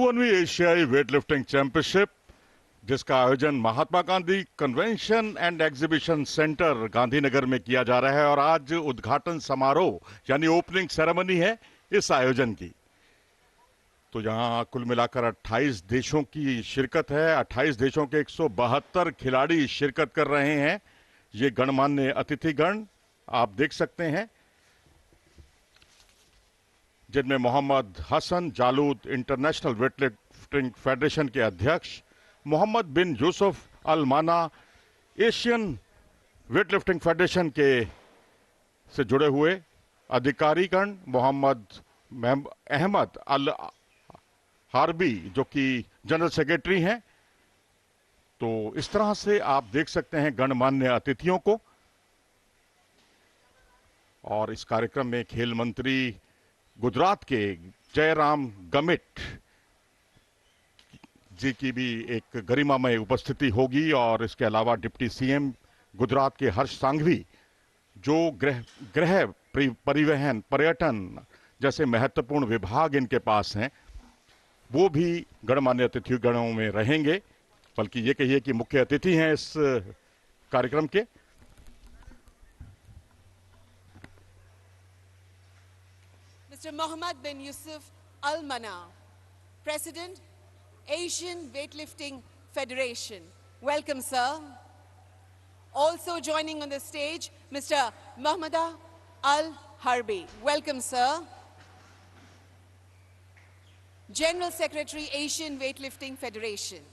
52वीं एशियाई weightlifting championship, जिसका आयोजन Mahatma Gandhi convention and exhibition centre Gandhinagar में किया जा रहा है और आज उद्घाटन समारोह यानी ओपनिंग सेरेमनी है इस आयोजन की। तो यहां कुल मिलाकर 28 देशों की शिरकत है। 28 देशों के 172 खिलाड़ी शिरकत कर रहे हैं। ये गणमान्य अतिथिगण आप देख सकते हैं, जिनमें Mohammed Hasan Jalood international weightlifting federation के अध्यक्ष, मोहम्मद बिन यूसुफ अल माना एशियन वेटलिफ्टिंग फेडरेशन के से जुड़े हुए अधिकारीगण, मोहम्मद अहमद अल हार्बी जो कि जनरल सेक्रेटरी हैं। तो इस तरह से आप देख सकते हैं गणमान्य अतिथियों को। और इस कार्यक्रम में खेल मंत्री गुजरात के जयराम गमिट जी की भी एक गरिमामय उपस्थिति होगी और इसके अलावा डिप्टी सीएम गुजरात के हर्ष सांघवी, जो गृह परिवहन पर्यटन जैसे महत्वपूर्ण विभाग इनके पास हैं, वो भी गणमान्य अतिथि गणों में रहेंगे। बल्कि ये कहिए कि मुख्य अतिथि हैं इस कार्यक्रम के। Mr. Mohammed bin Yusuf Al Mana, President, Asian Weightlifting Federation. Welcome, sir. Also joining on the stage, Mr. Mohammed Al Harbi. Welcome, sir. General Secretary, Asian Weightlifting Federation.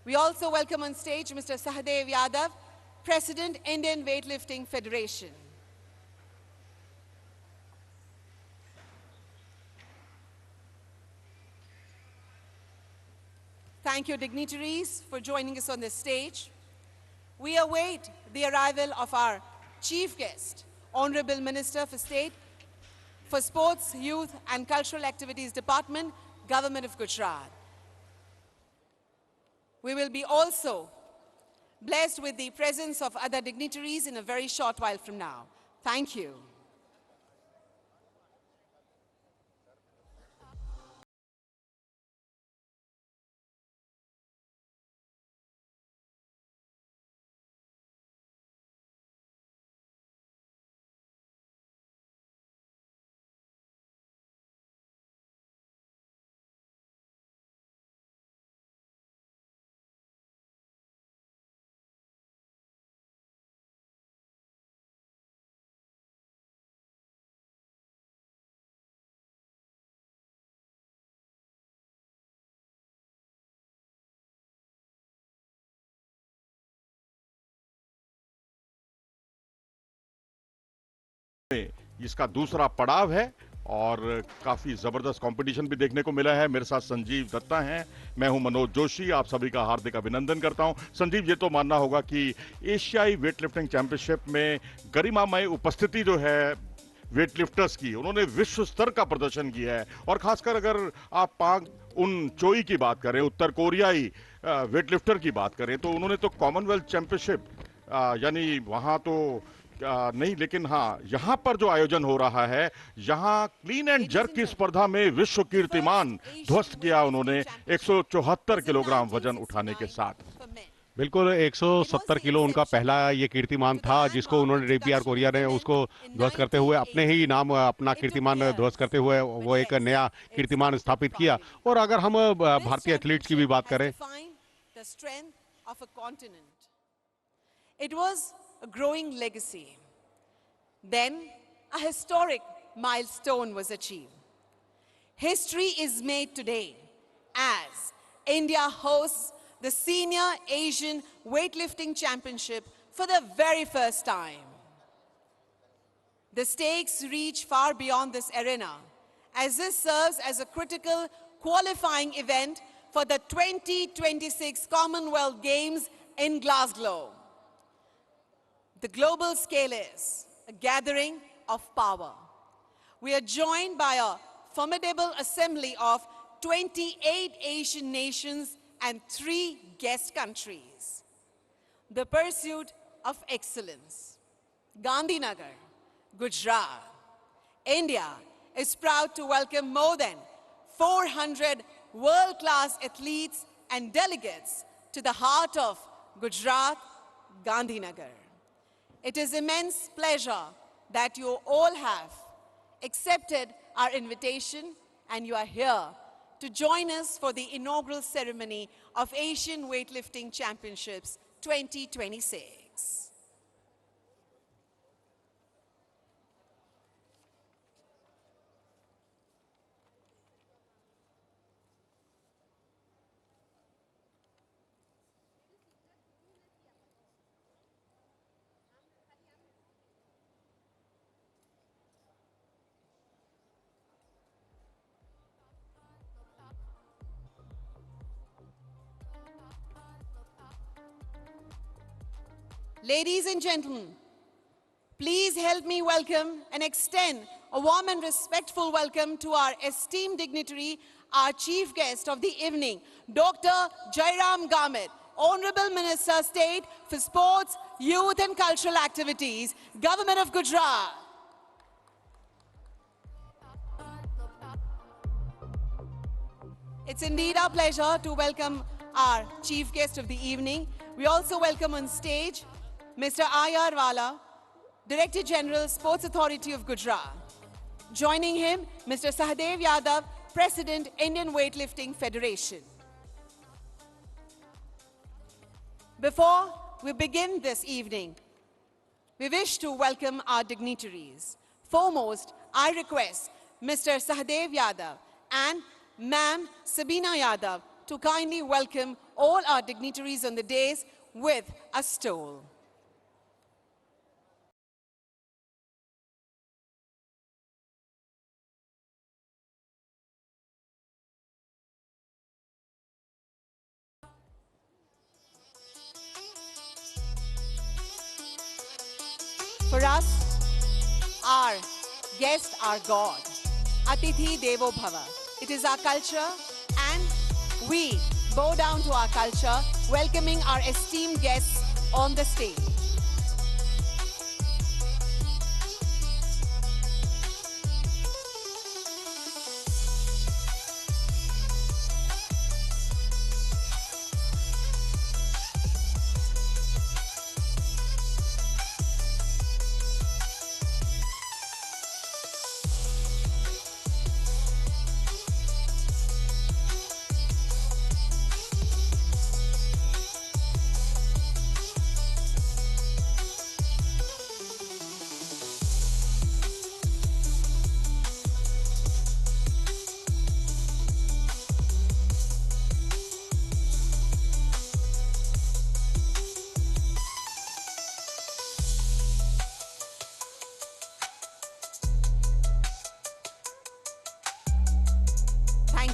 We also welcome on stage Mr. Sahadev Yadav, President, Indian Weightlifting Federation. Thank you, dignitaries, for joining us on this stage. We await the arrival of our chief guest, Honorable Minister for State for Sports, Youth and Cultural Activities Department, Government of Gujarat. We will be also blessed with the presence of other dignitaries in a very short while from now. Thank you. इसका दूसरा पड़ाव है और काफी जबरदस्त competition भी देखने को मिला है। मेरे साथ संजीव दत्ता हैं, मैं हूं मनोज जोशी। आप सभी का हार्दिक अभिनंदन करता हूं। संजीव, ये तो मानना होगा कि एशियाई वेटलिफ्टिंग चैंपियनशिप में गरिमामय उपस्थिति जो है वेटलिफ्टर्स की, उन्होंने विश्व स्तर का प्रदर्शन किया है। और खासकर अगर आप पाक उन चोई की बात करें, उत्तर कोरियाई वेटलिफ्टर की बात करें, तो उन्होंने तो कॉमनवेल्थ चैंपियनशिप यानी वहां तो नहीं, लेकिन हाँ, यहां पर जो आयोजन हो रहा है, यहां क्लीन एंड जर्क की स्पर्धा में विश्व कीर्तिमान ध्वस्त किया उन्होंने 174 किलोग्राम वजन उठाने के साथ। बिल्कुल 170 किलो उनका पहला ये कीर्तिमान था, जिसको उन्होंने डीपीआर कोरिया ने उसको ध्वस्त करते हुए अपने ही नाम अपना कीर्तिमान ध्वस्त करते हुए वो एक नया कीर्तिमान स्थापित किया। और अगर हम भारतीय एथलीट्स की भी बात करें, It was a growing legacy. Then a historic milestone was achieved. History is made today as India hosts the Senior Asian Weightlifting Championship for the very first time. The stakes reach far beyond this arena, as this serves as a critical qualifying event for the 2026 Commonwealth Games in Glasgow. The global scale is a gathering of power. We are joined by a formidable assembly of 28 Asian nations and 3 guest countries. The pursuit of excellence. Gandhinagar, Gujarat, India is proud to welcome more than 400 world-class athletes and delegates to the heart of Gujarat, Gandhinagar. It is immense pleasure that you all have accepted our invitation and you are here to join us for the inaugural ceremony of Asian Weightlifting Championships 2026. Ladies and gentlemen, please help me welcome and extend a warm and respectful welcome to our esteemed dignitary, our chief guest of the evening, Dr. Jairam Gamit, Honorable Minister State for Sports, Youth and Cultural Activities, Government of Gujarat. It's indeed our pleasure to welcome our chief guest of the evening. We also welcome on stage Mr. Ayar Wala, Director General, Sports Authority of Gujarat. Joining him, Mr. Sahadev Yadav, President, Indian Weightlifting Federation. Before we begin this evening, we wish to welcome our dignitaries. Foremost, I request Mr. Sahadev Yadav and Ma'am Sabina Yadav to kindly welcome all our dignitaries on the dais with a stole. For us, our guests are God. Atithi Devo Bhava. It is our culture and we bow down to our culture, welcoming our esteemed guests on the stage.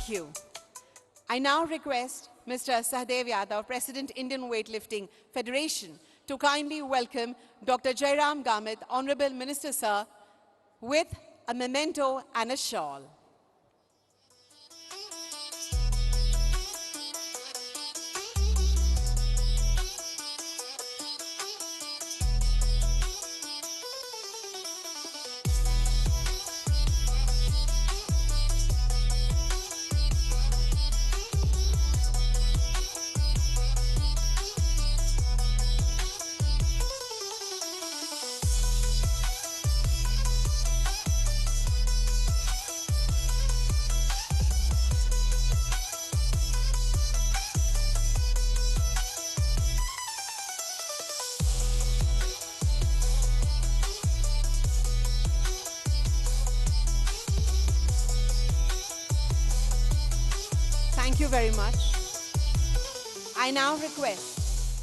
Thank you. I now request Mr. Sahadev Yadav, President, Indian Weightlifting Federation, to kindly welcome Dr. Jairam Gamit, Honorable Minister Sir, with a memento and a shawl. Thank you very much. I now request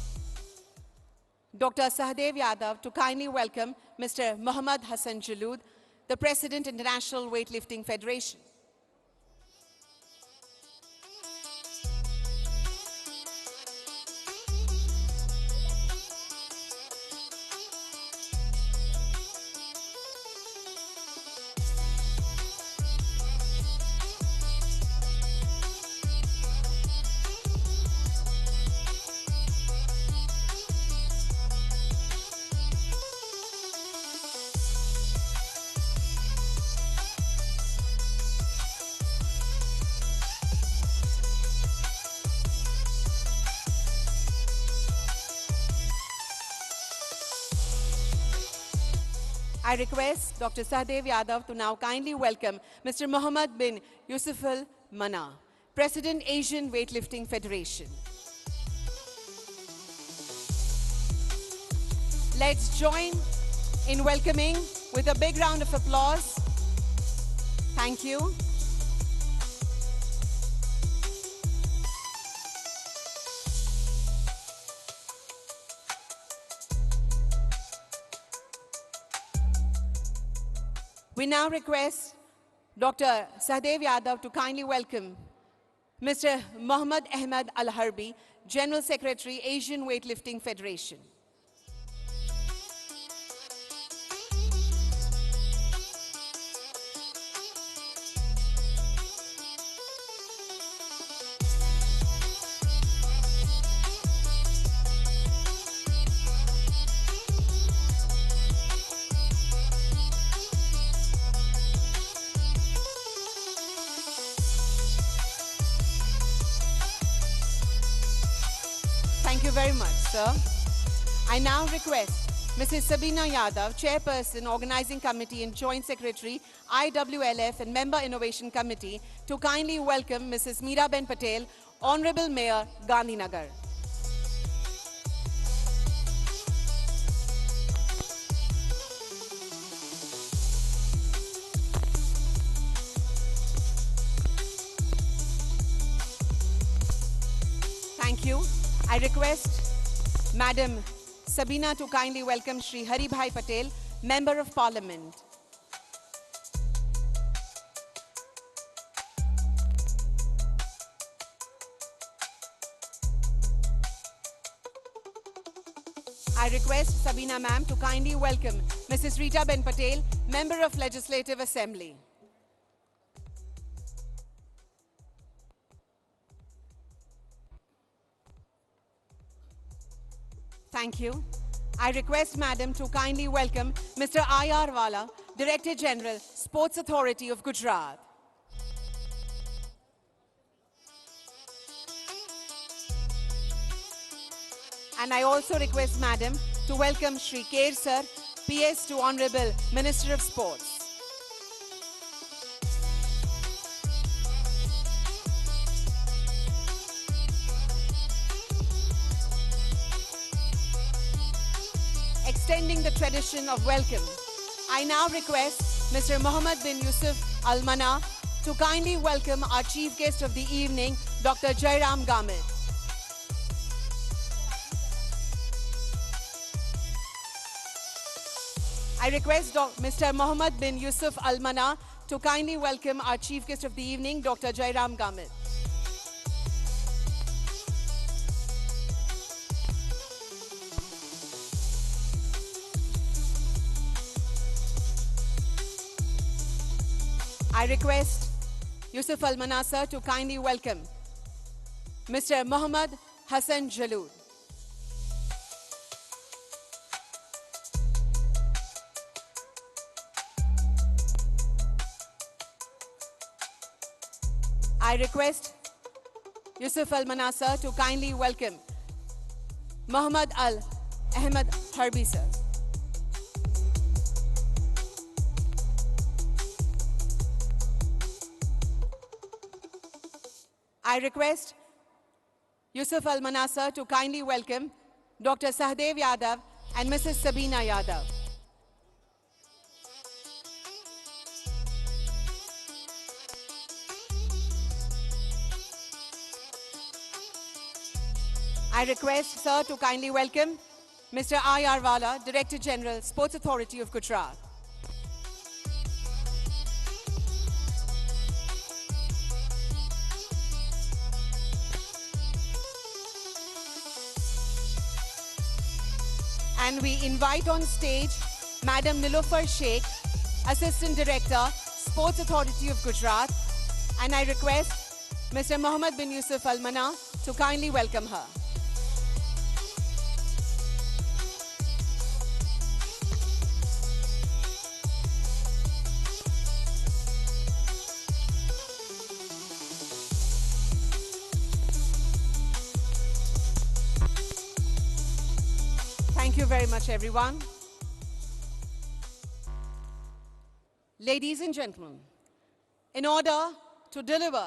Dr. Sahadev Yadav to kindly welcome Mr. Muhammad Hassan Jalood, the President, International Weightlifting Federation. I request Dr. Sahdev Yadav to now kindly welcome Mr. Mohammad bin Yusuf Al Mana, President, Asian Weightlifting Federation. Let's join in welcoming with a big round of applause. Thank you. We now request Dr. Sahdev Yadav to kindly welcome Mr. Mohammad Ahmed Al Harbi, General Secretary, Asian Weightlifting Federation. Thank you very much, sir. I now request Mrs. Sabina Yadav, Chairperson, Organizing Committee and Joint Secretary, IWLF and Member Innovation Committee, to kindly welcome Mrs. Meeraben Patel, Honorable Mayor, Gandhinagar. Thank you. I request Madam Sabina to kindly welcome Shri Hari Bhai Patel, Member of Parliament. I request Sabina ma'am to kindly welcome Mrs. Rita Ben Patel, Member of Legislative Assembly. Thank you. I request Madam to kindly welcome Mr. I.R. Wala, Director General, Sports Authority of Gujarat. And I also request Madam to welcome Shri Kair Sir, PS to Honorable Minister of Sports. Extending the tradition of welcome, I now request Mr. Mohammad bin Yusuf Al Mana to kindly welcome our chief guest of the evening, Dr. Jairam Gamit. I request Mr. Mohammad bin Yusuf Al Mana to kindly welcome our chief guest of the evening, Dr. Jairam Gamit. I request Yusuf Al Mana sir to kindly welcome Mr. Muhammad Hassan Jalood. I request Yusuf Al Mana sir to kindly welcome Muhammad Al Ahmed Harbi sir. I request Yusuf Al Mana sir to kindly welcome Dr. Sahdev Yadav and Mrs. Sabina Yadav. I request sir to kindly welcome Mr. I.R. Wala, Director General, Sports Authority of Gujarat. And we invite on stage Madam Nilofar Sheikh, Assistant Director, Sports Authority of Gujarat. And I request Mr. Mohammad bin Yusuf Al Mana to kindly welcome her. Thank you very much, everyone. Ladies and gentlemen, in order to deliver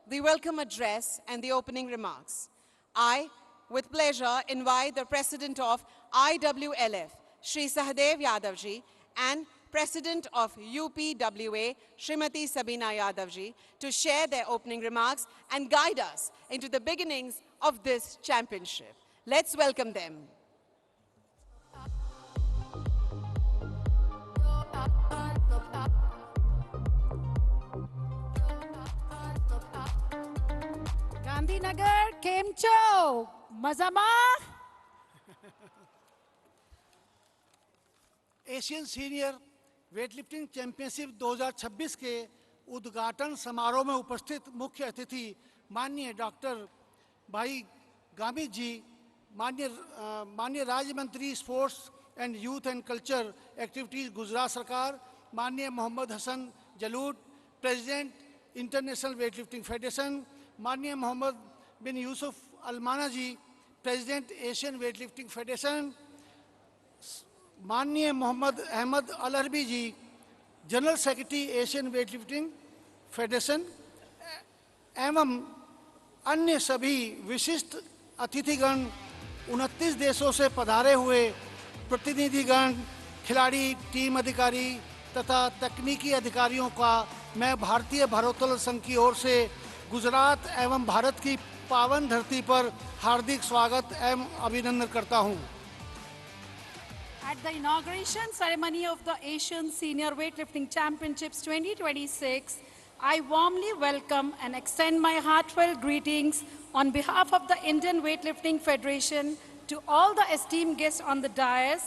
the welcome address and the opening remarks, I, with pleasure, invite the President of IWLF, Shri Sahadev Yadavji, and President of UPWA, Srimati Sabina Yadavji, to share their opening remarks and guide us into the beginnings of this championship. Let's welcome them. Gandhinagar કેમ છો મજામાં Asian senior weightlifting championship 2026 के उद्घाटन समारोह में उपस्थित मुख्य अतिथि माननीय डॉक्टर भाई गामित जी, माननीय राज्य मंत्री sports and youth and culture activities Gujarat सरकार, माननीय Mohammed Hasan Jalood, president international weightlifting federation, माननीय Mohammed bin Yousef Almana ji, president Asian weightlifting federation, माननीय Mohammed Ahmed Alharbi ji, general secretary Asian weightlifting federation, एवं अन्य सभी विशिष्ट अतिथिगण, 29 देशों से पधारे हुए प्रतिनिधिगण, खिलाड़ी, टीम अधिकारी तथा तकनीकी अधिकारियों का मैं भारतीय भारोत्तोलन संघ की ओर से गुजरात एवं भारत की पावन धरती पर हार्दिक स्वागत एवं अभिनंदन करता हूं। At the inauguration ceremony of the Asian Senior Weightlifting Championships 2026, I warmly welcome and extend my heartfelt greetings on behalf of the Indian Weightlifting Federation to all the esteemed guests on the dais,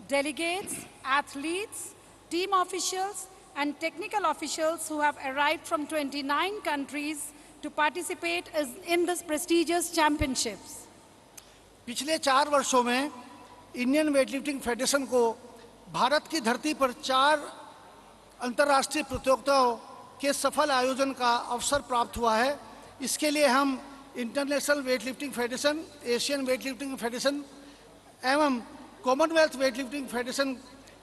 delegates, athletes, team officials, and technical officials who have arrived from 29 countries to participate in this prestigious championships. पिछले 4 वर्षों में Indian weightlifting federation को भारत की धरती पर 4 अंतर्राष्ट्रीय प्रतियोगिताओं के सफल आयोजन का अवसर प्राप्त हुआ है। इसके लिए हम international weightlifting federation, Asian weightlifting federation एवं कॉमनवेल्थ वेटलिफ्टिंग फेडरेशन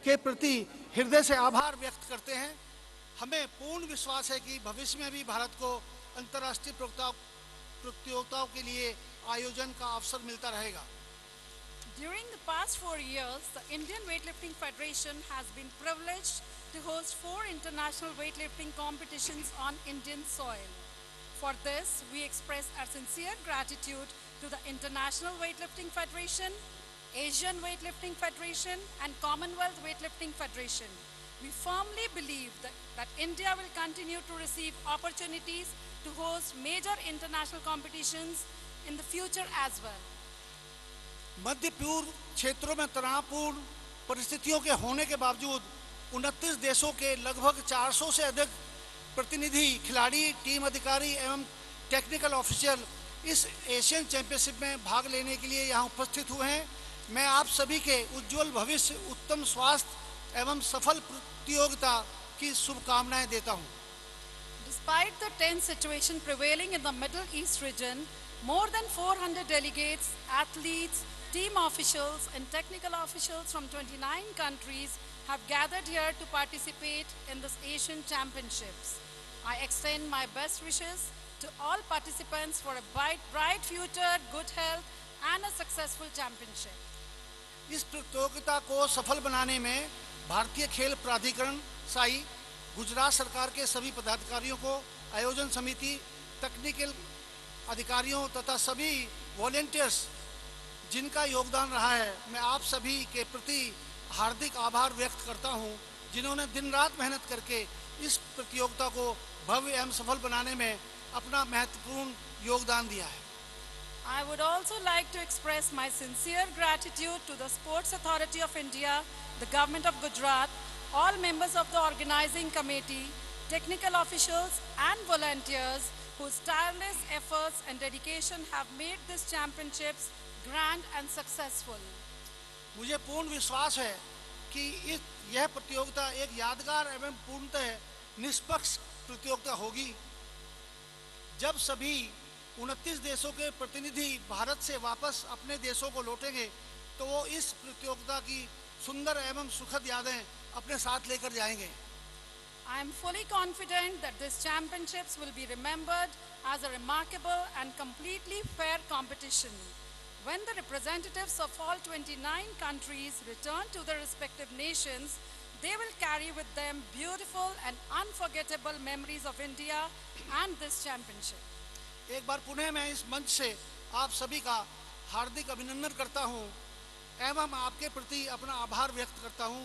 के प्रति हृदय से आभार व्यक्त करते हैं। हमें पूर्ण विश्वास है कि भविष्य में भी भारत को अंतर्राष्ट्रीय प्रतियोगिताओं के लिए आयोजन का अवसर मिलता रहेगा। During the past 4 years, the Indian Weightlifting Federation has been privileged to host 4 international weightlifting competitions on Indian soil. For this, we express our sincere gratitude to the International Weightlifting Federation, Asian Weightlifting Federation, and Commonwealth Weightlifting Federation. We firmly believe that India will continue to receive opportunities to host major international competitions in the future as well. मध्य पूर्व क्षेत्रों में तनावपूर्ण परिस्थितियों के होने के बावजूद 29 देशों के लगभग 400 से अधिक प्रतिनिधि, खिलाड़ी, टीम अधिकारी एवं टेक्निकल ऑफिसर इस एशियन चैंपियनशिप में भाग लेने के लिए यहाँ उपस्थित हुए हैं। मैं आप सभी के उज्जवल भविष्य, उत्तम स्वास्थ्य एवं सफल प्रतियोगिता की शुभकामनाएं देता हूँ। Despite the tense situation prevailing in the Middle East region, more than 400 delegates, athletes, team officials, and technical officials from 29 countries have gathered here to participate in this Asian Championships. I extend my best wishes to all participants for a bright future, good health, and a successful championship. इस प्रतियोगिता को सफल बनाने में भारतीय खेल प्राधिकरण साई, गुजरात सरकार के सभी पदाधिकारियों को, आयोजन समिति, तकनीकल अधिकारियों तथा सभी वॉलंटियर्स जिनका योगदान रहा है, मैं आप सभी के प्रति हार्दिक आभार व्यक्त करता हूं, जिन्होंने दिन रात मेहनत करके इस प्रतियोगिता को भव्य एवं सफल बनाने में अपना महत्वपूर्ण योगदान दिया है। I would also like to express my sincere gratitude to the Sports Authority of India, the Government of Gujarat, all members of the organizing committee, technical officials and volunteers whose tireless efforts and dedication have made these championships grand and successful. मुझे पूर्ण विश्वास है कि यह प्रतियोगिता एक यादगार एवं पूर्णतः निष्पक्ष प्रतियोगिता होगी। जब सभी 29 देशों के प्रतिनिधि भारत से वापस अपने देशों को लौटेंगे तो वो इस प्रतियोगिता की सुंदर एवं सुखद यादें अपने साथ लेकर जाएंगे। I am fully confident that these championships will be remembered as a remarkable and completely fair competition. When the representatives of all 29 countries return to their respective nations, they will carry with them beautiful and unforgettable memories of India and this championship. एक बार पुनः मैं इस मंच से आप सभी का हार्दिक अभिनंदन करता हूं एवं आपके प्रति अपना आभार व्यक्त करता हूं।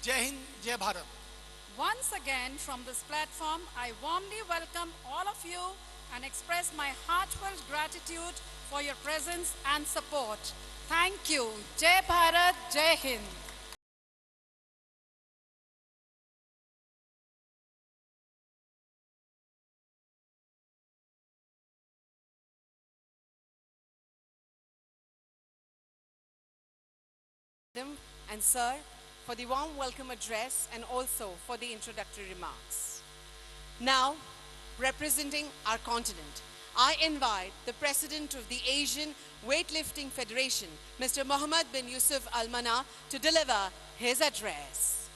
जय हिंद, जय Bharat. Once again, from this platform, I warmly welcome all of you and express my heartfelt gratitude for your presence and support. Thank you. Jai Bharat, Jai Hind. And sir, for the warm welcome address and also for the introductory remarks. Now, representing our continent, I invite the President of the Asian Weightlifting Federation, Mr. Mohammed bin Yusuf Al Mana, to deliver his address.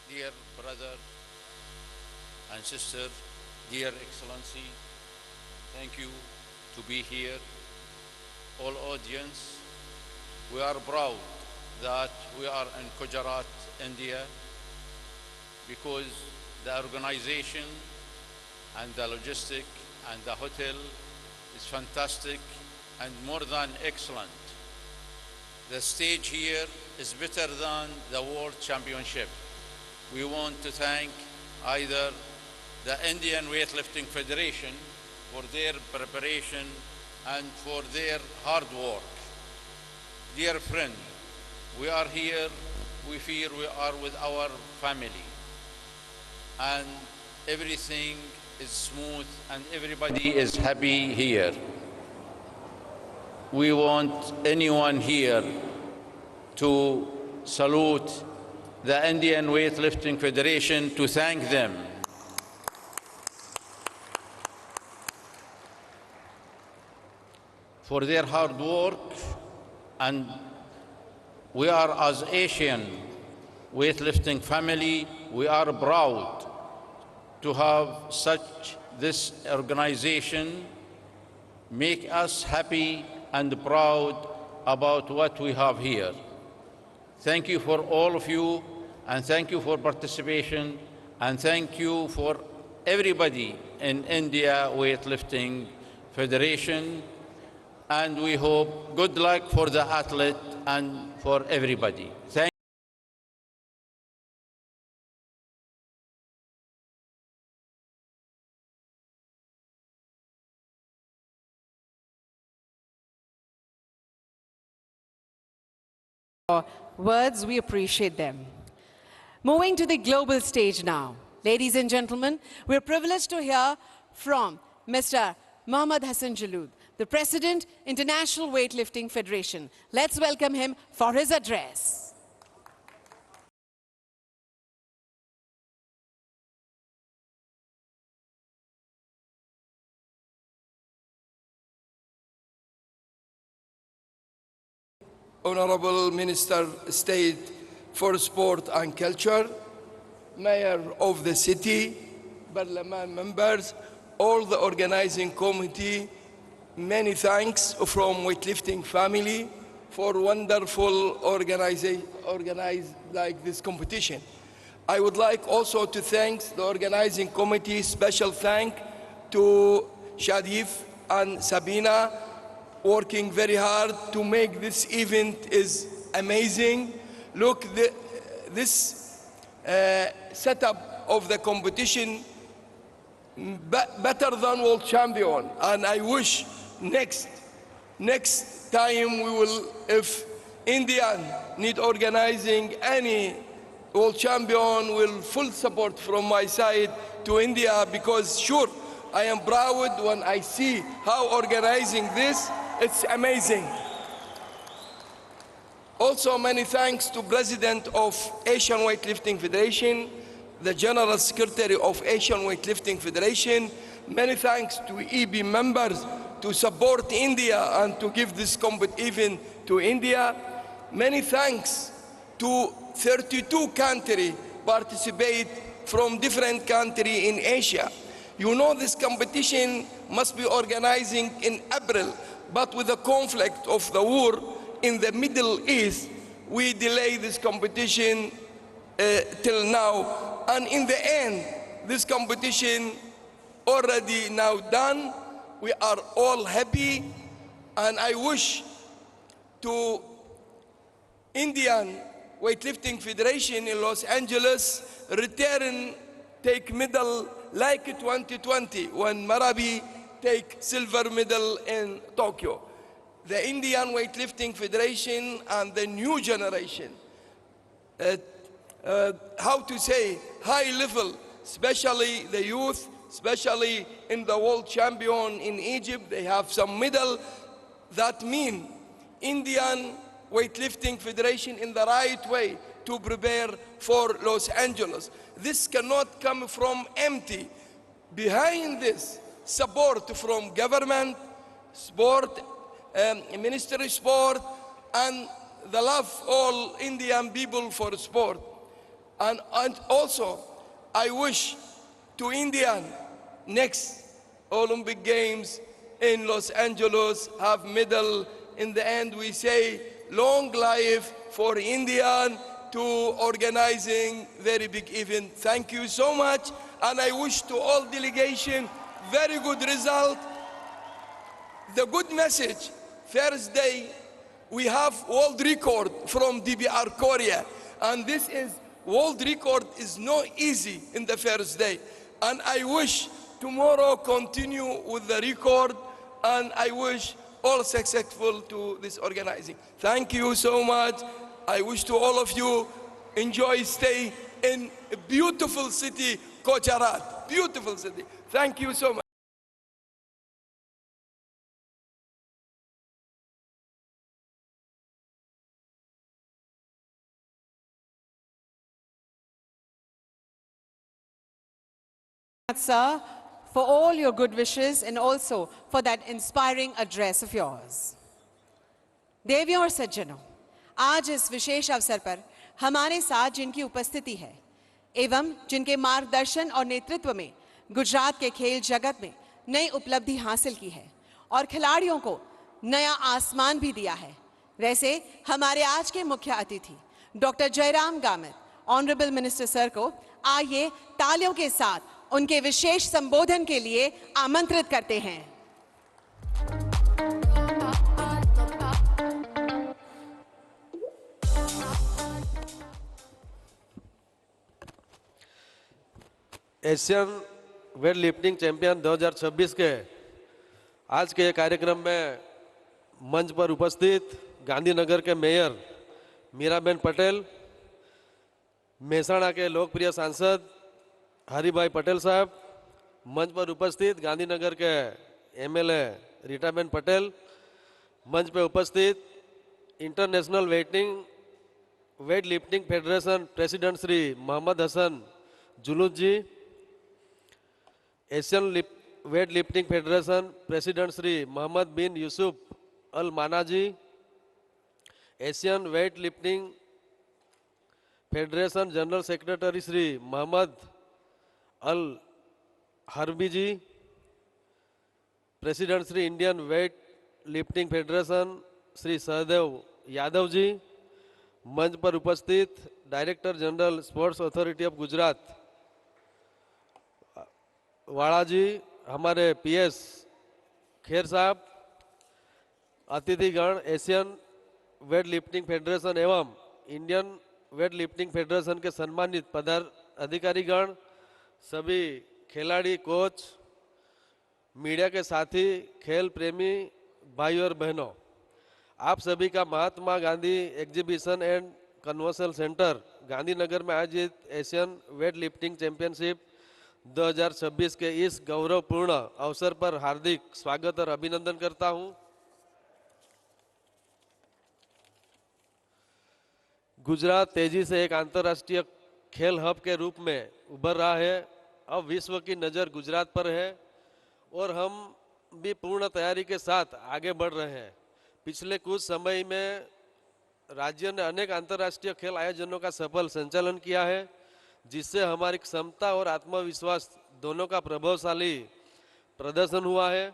Dear brother and sister, dear Excellency, thank you to be here. All audience, we are proud that we are in Gujarat, India, because the organization and the logistic and the hotel is fantastic and more than excellent. The stage here is better than the World Championship. We want to thank either the Indian Weightlifting Federation for their preparation and for their hard work. Dear friend, we are here, we feel we are with our family and everything is smooth and everybody is happy here. We want anyone here to salute the Indian Weightlifting Federation, to thank them. For their hard work, and we are as Asian weightlifting family, we are proud to have such this organization make us happy and proud about what we have here. Thank you for all of you, and thank you for participation, and thank you for everybody in India Weightlifting Federation, and we hope good luck for the athlete and for everybody. Thank Words, we appreciate them. Moving to the global stage now. Ladies and gentlemen, we're privileged to hear from Mr. Mohammad Hassan Jalood, the President, International Weightlifting Federation. Let's welcome him for his address. Honorable Minister State for Sport and Culture, Mayor of the city, Parliament members, all the organizing committee, many thanks from weightlifting family for wonderful organize like this competition. I would like also to thank the organizing committee, special thank to Shadif and Sabina, working very hard to make this event is amazing. Look, this setup of the competition better than world champion, and I wish next time we will, if India need organizing any world champion, will full support from my side to India, because sure I am proud when I see how organizing this. It's amazing. Also, many thanks to President of Asian Weightlifting Federation, the General Secretary of Asian Weightlifting Federation, Many thanks to EB members to support India and to give this even to India. Many thanks to 32 countries participate from different countries in Asia. You know this competition must be organizing in April, but with the conflict of the war in the Middle East, we delay this competition till now. And in the end, this competition already now done. We are all happy, and I wish to Indian Weightlifting Federation in Los Angeles return take medal like 2020 when Marabi take silver medal in Tokyo. The Indian Weightlifting Federation and the new generation, how to say, high level, especially the youth, especially in the world champion in Egypt, they have some medal that mean Indian Weightlifting Federation in the right way to prepare for Los Angeles. This cannot come from empty. Behind this, support from government, sport, Ministry of Sport, and the love all Indian people for sport. And also, I wish to Indian next Olympic Games in Los Angeles have medal. In the end, we say long life for Indian to organizing very big event. Thank you so much, and I wish to all delegation very good result. The good message, first day, we have world record from DBR Korea, and this is world record is not easy in the first day. And I wish tomorrow continue with the record, and I wish all successful to this organizing. Thank you so much. I wish to all of you enjoy stay in a beautiful city, Gujarat. Beautiful city. Thank you so much. Sir, for all your good wishes and also for that inspiring address of yours. देवियों और सज्जनों, आज इस विशेष अवसर पर हमारे साथ जिनकी उपस्थिति है एवं जिनके मार्गदर्शन और नेतृत्व में गुजरात के खेल जगत में नई उपलब्धि हासिल की है और खिलाड़ियों को नया आसमान भी दिया है, वैसे हमारे आज के मुख्य अतिथि doctor Jairam Gamit, honourable minister sir को आइए तालियों के साथ उनके विशेष संबोधन के लिए आमंत्रित करते हैं। एशियन वेट लिफ्टिंग चैंपियन 2026 के आज के कार्यक्रम में मंच पर उपस्थित गांधीनगर के मेयर मीराबेन पटेल, मेहसाणा के लोकप्रिय सांसद हरिभाई पटेल साहब, मंच पर उपस्थित गांधीनगर के एमएलए रीटाबेन पटेल, मंच पर उपस्थित international weight lifting federation president Shri Mohammed Hasan Jalood ji, Asian weight lifting federation president Shri Mohammed bin Yousef Al Mana ji, Asian weight lifting federation general secretary Shri Mohammed Al Harbi ji, president Shri Indian weight lifting federation Shri Sahdev Yadav ji, मंच पर उपस्थित director general sports authority of Gujarat Wada ji, हमारे PS Kher sahab, अतिथिगण, Asian weight lifting federation एवं Indian weight lifting federation के सम्मानित पदाधिकारीगण, सभी खिलाड़ी, कोच, मीडिया के साथी, खेल प्रेमी भाई और बहनों, आप सभी का Mahatma Gandhi exhibition and convention centre Gandhinagar में आयोजित एशियन वेट लिफ्टिंग चैंपियनशिप 2026 के इस गौरवपूर्ण अवसर पर हार्दिक स्वागत और अभिनंदन करता हूं। गुजरात तेजी से एक अंतर्राष्ट्रीय खेल हब के रूप में उभर रहा है। अब विश्व की नज़र गुजरात पर है और हम भी पूर्ण तैयारी के साथ आगे बढ़ रहे हैं। पिछले कुछ समय में राज्य ने अनेक अंतर्राष्ट्रीय खेल आयोजनों का सफल संचालन किया है, जिससे हमारी क्षमता और आत्मविश्वास दोनों का प्रभावशाली प्रदर्शन हुआ है।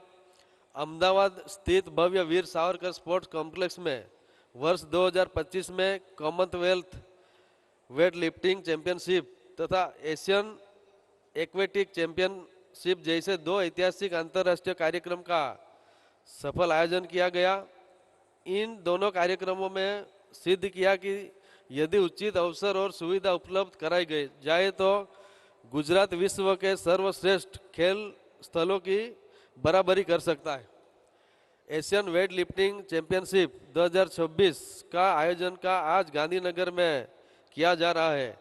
अहमदाबाद स्थित भव्य वीर सावरकर स्पोर्ट्स कॉम्प्लेक्स में वर्ष 2025 में कॉमनवेल्थ वेट लिफ्टिंग चैंपियनशिप तथा एशियन एक्वेटिक चैंपियनशिप जैसे 2 ऐतिहासिक अंतर्राष्ट्रीय कार्यक्रम का सफल आयोजन किया गया। इन दोनों कार्यक्रमों में सिद्ध किया कि यदि उचित अवसर और सुविधा उपलब्ध कराई गई जाए तो गुजरात विश्व के सर्वश्रेष्ठ खेल स्थलों की बराबरी कर सकता है। एशियन वेट लिफ्टिंग चैंपियनशिप 2026 का आयोजन का आज गांधीनगर में किया जा रहा है।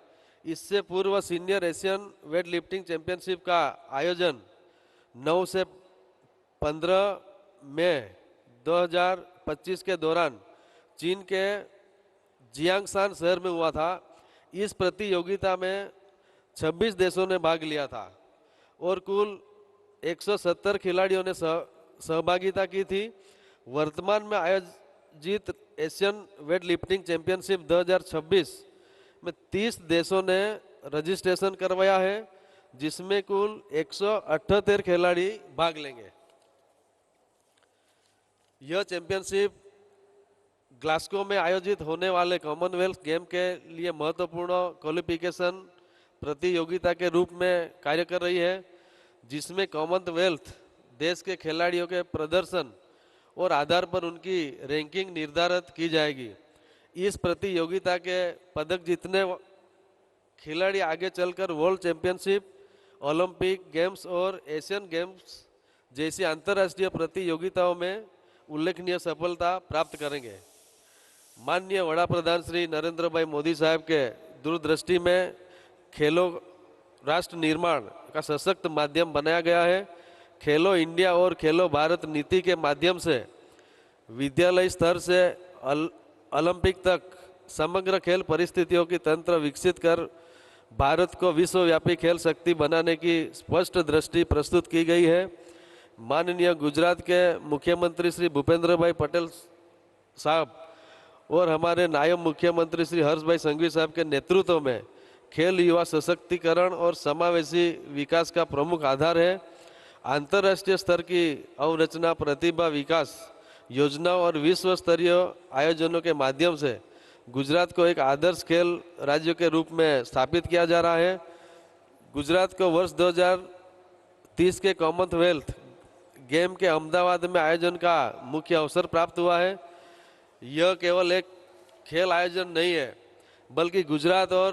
इससे पूर्व senior Asian weight lifting championship का आयोजन 9 से 15 मई 2025 के दौरान चीन के जियांगशान शहर में हुआ था। इस प्रतियोगिता में 26 देशों ने भाग लिया था और कुल 170 खिलाड़ियों ने सहभागिता की थी। वर्तमान में आयोजित एशियन वेट लिफ्टिंग चैंपियनशिप 2026 में 30 देशों ने रजिस्ट्रेशन करवाया है, जिसमें कुल 178 खिलाड़ी भाग लेंगे। यह चैंपियनशिप ग्लासगो में आयोजित होने वाले कॉमनवेल्थ गेम के लिए महत्वपूर्ण क्वालिफिकेशन प्रतियोगिता के रूप में कार्य कर रही है, जिसमें कॉमनवेल्थ देश के खिलाड़ियों के प्रदर्शन और आधार पर उनकी रैंकिंग निर्धारित की जाएगी। इस प्रतियोगिता के पदक जीतने खिलाड़ी आगे चलकर वर्ल्ड चैंपियनशिप, ओलंपिक गेम्स और एशियन गेम्स जैसी अंतर्राष्ट्रीय प्रतियोगिताओं में उल्लेखनीय सफलता प्राप्त करेंगे। माननीय वड़ा प्रधान श्री नरेंद्र भाई मोदी साहब के दूरदृष्टि में खेलों राष्ट्र निर्माण का सशक्त माध्यम बनाया गया है। खेलो इंडिया और खेलो भारत नीति के माध्यम से विद्यालय स्तर से ओलंपिक तक समग्र खेल परिस्थितियों की तंत्र विकसित कर भारत को विश्वव्यापी खेल शक्ति बनाने की स्पष्ट दृष्टि प्रस्तुत की गई है। माननीय गुजरात के मुख्यमंत्री श्री भूपेंद्र भाई पटेल साहब और हमारे नायब मुख्यमंत्री श्री हर्ष भाई संघवी साहब के नेतृत्व में खेल युवा सशक्तिकरण और समावेशी विकास का प्रमुख आधार है। अंतर्राष्ट्रीय स्तर की अवरचना, प्रतिभा विकास योजनाओं और विश्व स्तरीय आयोजनों के माध्यम से गुजरात को एक आदर्श खेल राज्य के रूप में स्थापित किया जा रहा है। गुजरात को वर्ष 2030 के कॉमनवेल्थ गेम के अहमदाबाद में आयोजन का मुख्य अवसर प्राप्त हुआ है। यह केवल एक खेल आयोजन नहीं है, बल्कि गुजरात और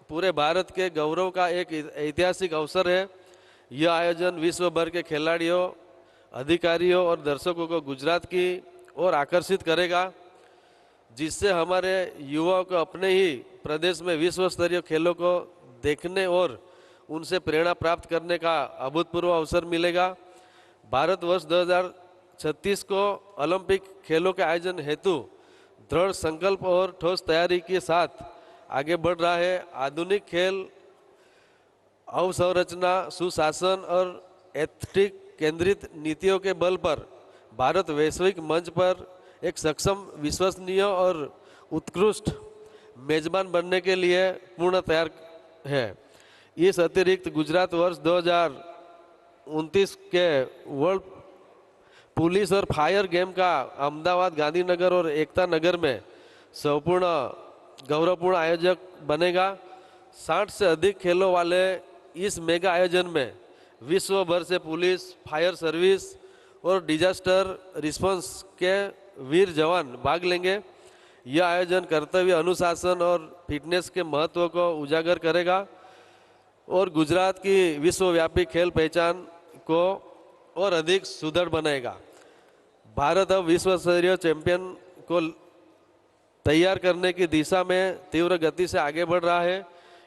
पूरे भारत के गौरव का एक ऐतिहासिक अवसर है। यह आयोजन विश्व भर के खिलाड़ियों, अधिकारियों और दर्शकों को गुजरात की ओर आकर्षित करेगा, जिससे हमारे युवाओं को अपने ही प्रदेश में विश्व स्तरीय खेलों को देखने और उनसे प्रेरणा प्राप्त करने का अभूतपूर्व अवसर मिलेगा। भारत वर्ष 2036 को ओलंपिक खेलों के आयोजन हेतु दृढ़ संकल्प और ठोस तैयारी के साथ आगे बढ़ रहा है। आधुनिक खेल अवसंरचना, सुशासन और एथलेटिक केंद्रित नीतियों के बल पर भारत वैश्विक मंच पर एक सक्षम, विश्वसनीय और उत्कृष्ट मेजबान बनने के लिए पूर्ण तैयार है। इस अतिरिक्त गुजरात वर्ष 2029 के वर्ल्ड पुलिस और फायर गेम का अहमदाबाद, गांधीनगर और एकता नगर में संपूर्ण गौरवपूर्ण आयोजक बनेगा। 60 से अधिक खेलों वाले इस मेगा आयोजन में विश्व भर से पुलिस, फायर सर्विस और डिजास्टर रिस्पांस के वीर जवान भाग लेंगे। यह आयोजन कर्तव्य अनुशासन और फिटनेस के महत्व को उजागर करेगा और गुजरात की विश्वव्यापी खेल पहचान को और अधिक सुदृढ़ बनाएगा। भारत अब विश्व स्तरीय चैंपियन को तैयार करने की दिशा में तीव्र गति से आगे बढ़ रहा है।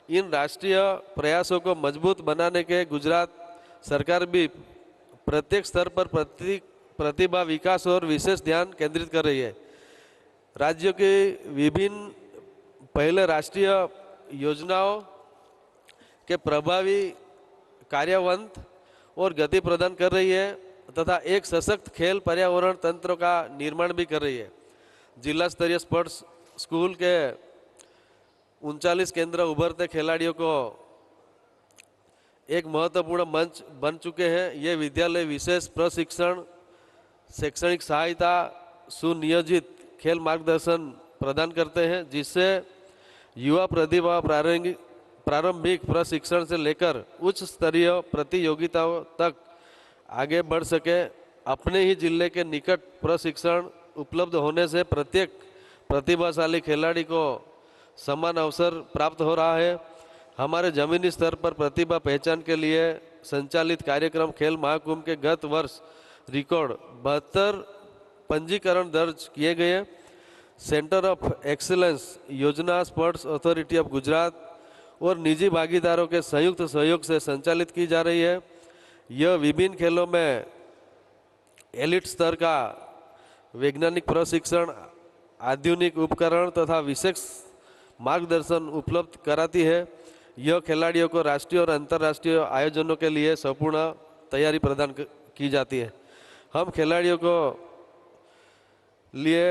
इन राष्ट्रीय प्रयासों को मजबूत बनाने के गुजरात सरकार भी प्रत्येक स्तर पर प्रतिभा विकास और विशेष ध्यान केंद्रित कर रही है। राज्यों की विभिन्न पहले राष्ट्रीय योजनाओं के प्रभावी कार्यान्वयन और गति प्रदान कर रही है तथा एक सशक्त खेल पर्यावरण तंत्र का निर्माण भी कर रही है। जिला स्तरीय स्पोर्ट्स स्कूल के 39 केंद्र उभरते खिलाड़ियों को एक महत्वपूर्ण मंच बन चुके हैं। ये विद्यालय विशेष प्रशिक्षण, शैक्षणिक सहायता, सुनियोजित खेल मार्गदर्शन प्रदान करते हैं, जिससे युवा प्रतिभा प्रारंभिक प्रशिक्षण से लेकर उच्च स्तरीय प्रतियोगिताओं तक आगे बढ़ सके। अपने ही जिले के निकट प्रशिक्षण उपलब्ध होने से प्रत्येक प्रतिभाशाली खिलाड़ी को समान अवसर प्राप्त हो रहा है। हमारे जमीनी स्तर पर प्रतिभा पहचान के लिए संचालित कार्यक्रम खेल महाकुंभ के गत वर्ष रिकॉर्ड 72 पंजीकरण दर्ज किए गए। सेंटर ऑफ एक्सीलेंस योजना स्पोर्ट्स अथॉरिटी ऑफ गुजरात और निजी भागीदारों के संयुक्त सहयोग से संचालित की जा रही है। यह विभिन्न खेलों में एलिट स्तर का वैज्ञानिक प्रशिक्षण, आधुनिक उपकरण तथा विशेष मार्गदर्शन उपलब्ध कराती है। यह खिलाड़ियों को राष्ट्रीय और अंतर्राष्ट्रीय आयोजनों के लिए संपूर्ण तैयारी प्रदान की जाती है। हम खिलाड़ियों को लिए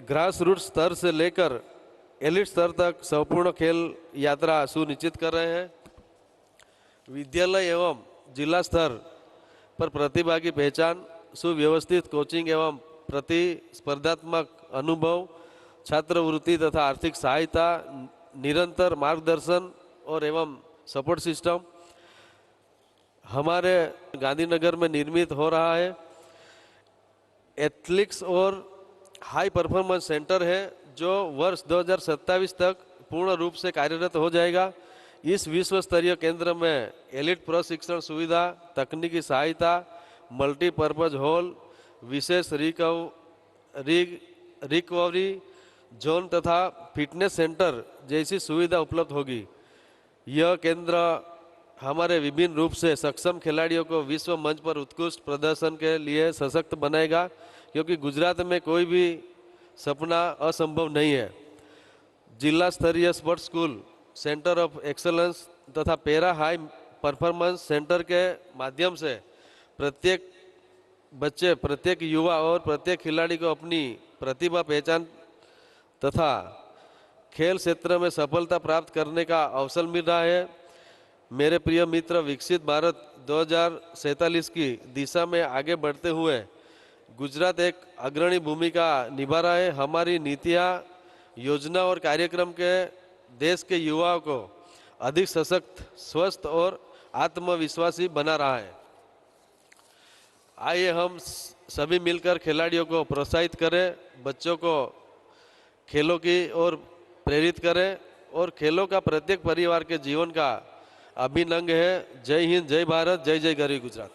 ग्रास रूट स्तर से लेकर एलिट स्तर तक संपूर्ण खेल यात्रा सुनिश्चित कर रहे हैं। विद्यालय एवं जिला स्तर पर प्रतिभा की पहचान, सुव्यवस्थित कोचिंग एवं प्रतिस्पर्धात्मक अनुभव, छात्रवृत्ति तथा आर्थिक सहायता, निरंतर मार्गदर्शन और एवं सपोर्ट सिस्टम हमारे गांधीनगर में निर्मित हो रहा है। एथलेटिक्स और हाई परफॉर्मेंस सेंटर है जो वर्ष 2027 तक पूर्ण रूप से कार्यरत हो जाएगा। इस विश्व स्तरीय केंद्र में एलिट प्रशिक्षण सुविधा, तकनीकी सहायता, मल्टीपर्पज हॉल, विशेष रिकवरी जोन तथा फिटनेस सेंटर जैसी सुविधा उपलब्ध होगी। यह केंद्र हमारे विभिन्न रूप से सक्षम खिलाड़ियों को विश्व मंच पर उत्कृष्ट प्रदर्शन के लिए सशक्त बनाएगा, क्योंकि गुजरात में कोई भी सपना असंभव नहीं है। जिला स्तरीय sports school, centre of excellence तथा पैरा हाई परफॉर्मेंस सेंटर के माध्यम से प्रत्येक बच्चे, प्रत्येक युवा और प्रत्येक खिलाड़ी को अपनी प्रतिभा पहचान तथा खेल क्षेत्र में सफलता प्राप्त करने का अवसर मिल रहा है। मेरे प्रिय मित्र, विकसित भारत 2047 की दिशा में आगे बढ़ते हुए गुजरात एक अग्रणी भूमिका निभा रहा है। हमारी नीतियाँ, योजना और कार्यक्रम के देश के युवाओं को अधिक सशक्त, स्वस्थ और आत्मविश्वासी बना रहा है। आइए हम सभी मिलकर खिलाड़ियों को प्रोत्साहित करें, बच्चों को खेलों की ओर प्रेरित करें और खेलों का प्रत्येक परिवार के जीवन का अभिन्न अंग है। जय हिंद, जय भारत, जय जय गरी गुजरात।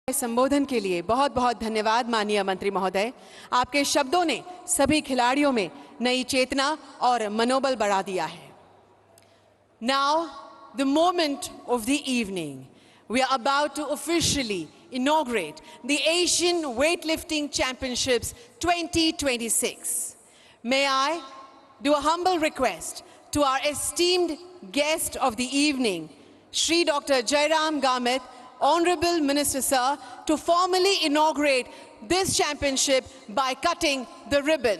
संबोधन के लिए बहुत बहुत धन्यवाद माननीय मंत्री महोदय। आपके शब्दों ने सभी खिलाड़ियों में नई चेतना और मनोबल बढ़ा दिया है। Now, the moment of the evening, we are about to officially inaugurate the Asian Weightlifting Championships 2026. May I do a humble request to our esteemed guest of the evening, Shri Dr. Jairam Gamit, Honorable Minister Sir, to formally inaugurate this championship by cutting the ribbon.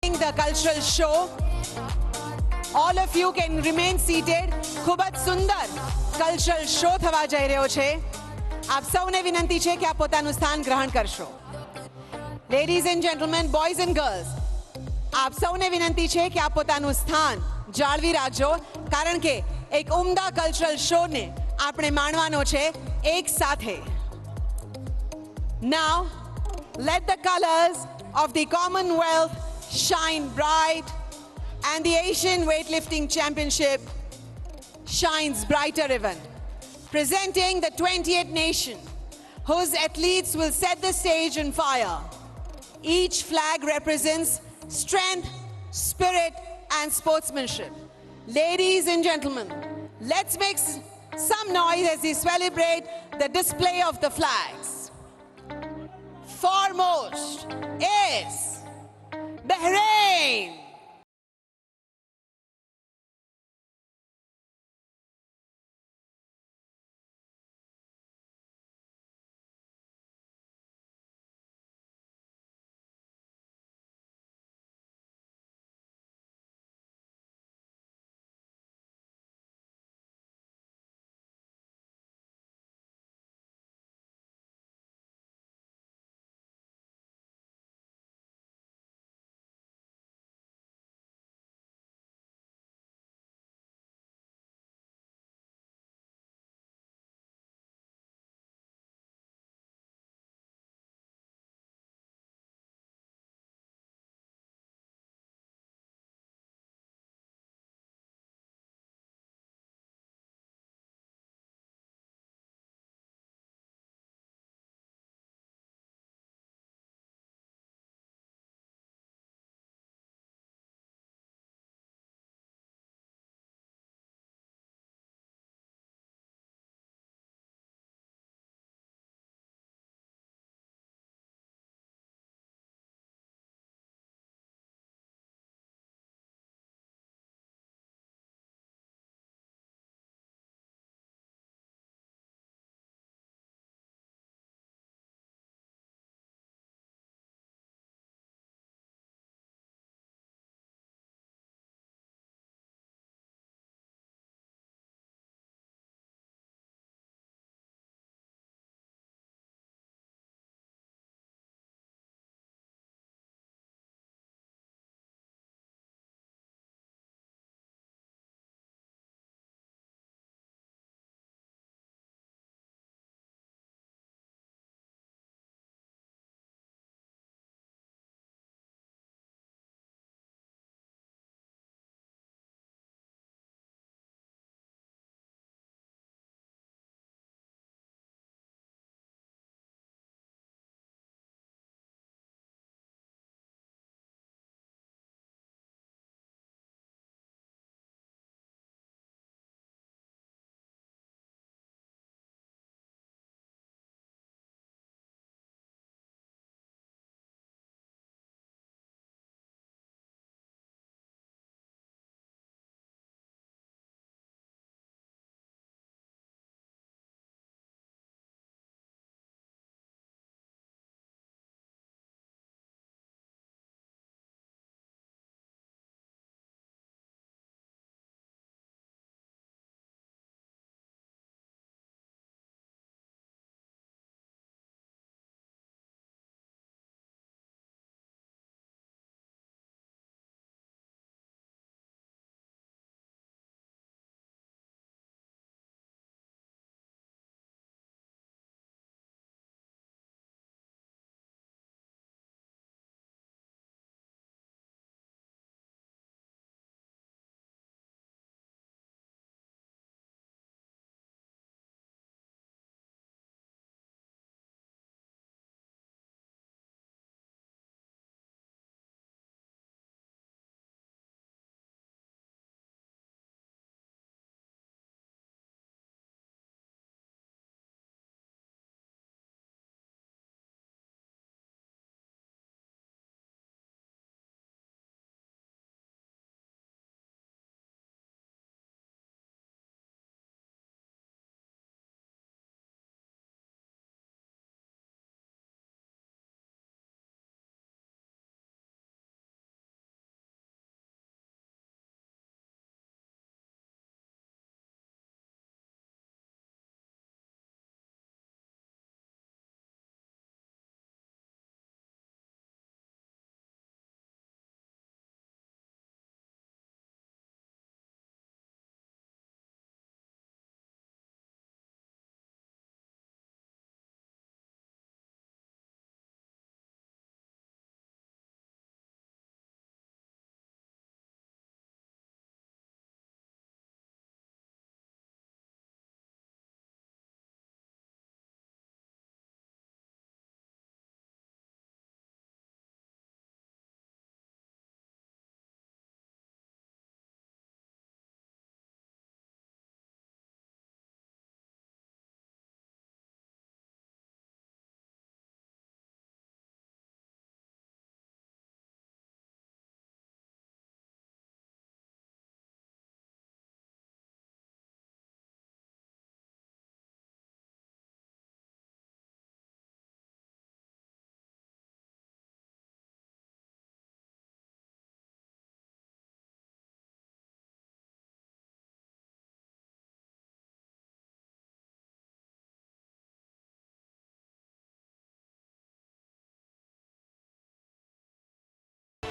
The cultural show. All of you can remain seated. ખૂબ જ સુંદર cultural show થવા જઈ રહ્યો છે. આપ સૌને વિનંતી છે કે આપ પોતાનું સ્થાન ગ્રહણ કરશો. Ladies and gentlemen, boys and girls, આપ સૌને વિનંતી છે કે આપ પોતાનું સ્થાન જાળવી રાખજો કારણ કે એક ઉમદા કલ્ચરલ શોને આપણે માણવાનો છે એક સાથે. Now, let the colors of the Commonwealth shine bright and the Asian Weightlifting Championship shines brighter even. Presenting the 20th nation, whose athletes will set the stage on fire. Each flag represents strength, spirit, and sportsmanship. Ladies and gentlemen, let's make some noise as we celebrate the display of the flags. Foremost is Bahrain.